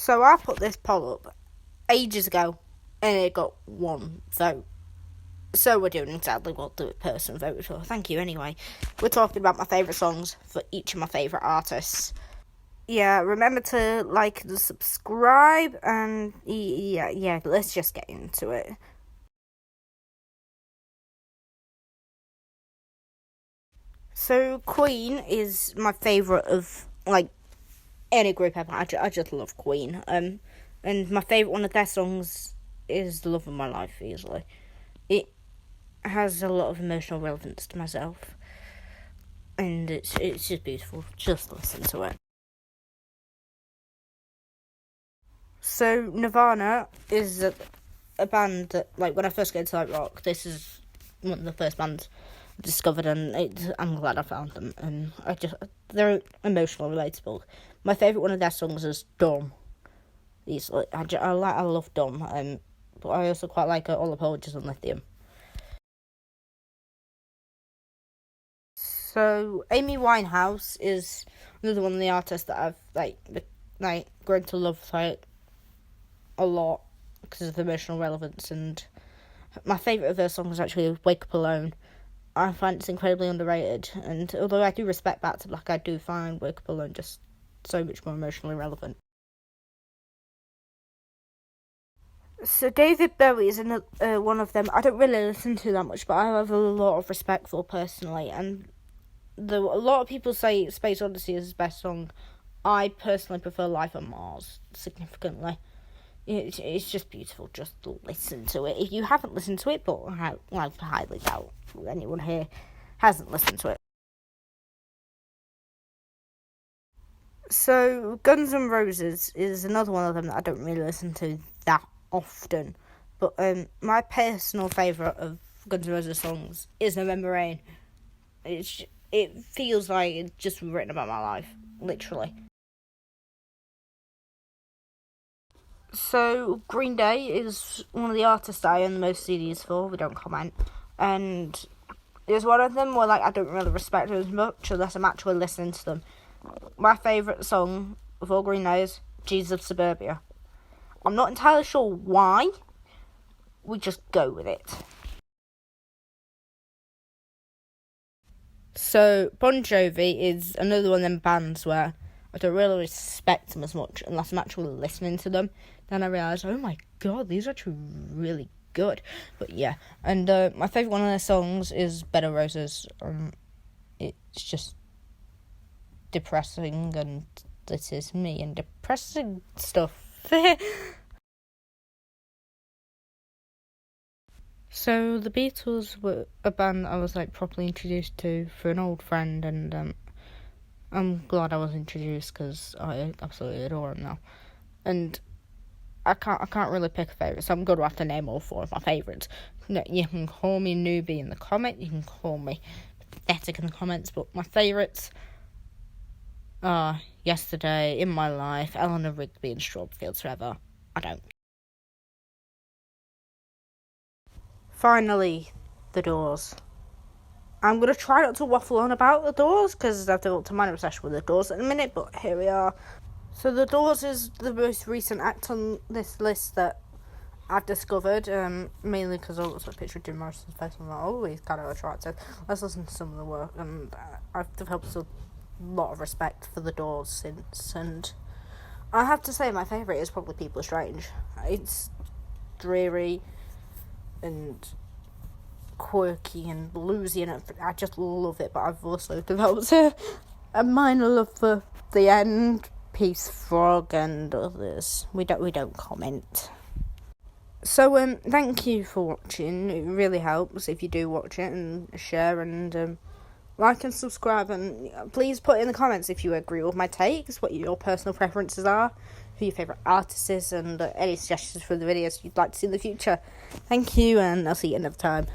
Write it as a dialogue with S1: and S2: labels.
S1: So I put this poll up ages ago, and it got one vote. So we're doing exactly what the person voted for. Thank you anyway. We're talking about my favourite songs for each of my favourite artists. Yeah, remember to like and subscribe, and yeah, let's just get into it. So Queen is my favourite of like any group ever. I just love Queen. And my favourite one of their songs is "The Love of My Life." Easily, it has a lot of emotional relevance to myself, and it's just beautiful. Just listen to it. So Nirvana is a band that, like, when I first got into like rock, this is one of the first bands I discovered, and I'm glad I found them. And they're emotional, relatable. My favourite one of their songs is "Dumb." I love "Dumb," but I also quite like "All Apologies" and "Lithium." So Amy Winehouse is another one of the artists that I've like grown to love a lot because of the emotional relevance, and my favourite of her songs is actually "Wake Up Alone." I find it's incredibly underrated, and although I do respect Back to Black, I do find "Wake Up Alone" just so much more emotionally relevant. So David Bowie is another one of them. I don't really listen to that much, but I have a lot of respect for personally, and a lot of people say Space Odyssey is his best song. I personally prefer Life on Mars significantly. It's just beautiful. Just listen to it. If you haven't listened to it, but I highly doubt anyone here hasn't listened to it. So Guns N' Roses is another one of them that I don't really listen to that often. But my personal favourite of Guns N' Roses songs is "November Rain." It feels like it's just written about my life, literally. So Green Day is one of the artists I own the most CDs for. We don't comment, and it's one of them where like I don't really respect them as much unless I'm actually listening to them. My favourite song of all Green Day is "Jesus of Suburbia." I'm not entirely sure why. We just go with it. So Bon Jovi is another one of them bands where I don't really respect them as much unless I'm actually listening to them. Then I realise, oh my god, these are actually really good. But yeah, and my favourite one of their songs is "Bed of Roses." It's just depressing, and this is me and depressing stuff. So the Beatles were a band I was like properly introduced to through an old friend, and I'm glad I was introduced because I absolutely adore them now. And I can't really pick a favourite, so I'm going to have to name all four of my favourites. You can call me newbie in the comment, you can call me pathetic in the comments, but my favourites are "Yesterday," "In My Life," Eleanor Rigby, and "Strawberry Fields Forever." I don't. Finally, The Doors. I'm going to try not to waffle on about The Doors because I've developed a minor obsession with The Doors in a minute, but here we are. So The Doors is the most recent act on this list that I've discovered, mainly because I looked at a picture of Jim Morrison's face and I'm like, oh, he's kind of attractive. Let's listen to some of the work, and I've developed a lot of respect for The Doors since, and I have to say my favourite is probably People Are Strange. It's dreary and quirky and bluesy, and I just love it, but I've also developed a minor love for the end, Peace Frog and others. We don't comment. So thank you for watching. It really helps if you do watch it, and share, and like and subscribe, and please put in the comments if you agree with my takes, what your personal preferences are, who your favourite artist is, and any suggestions for the videos you'd like to see in the future. Thank you, and I'll see you another time.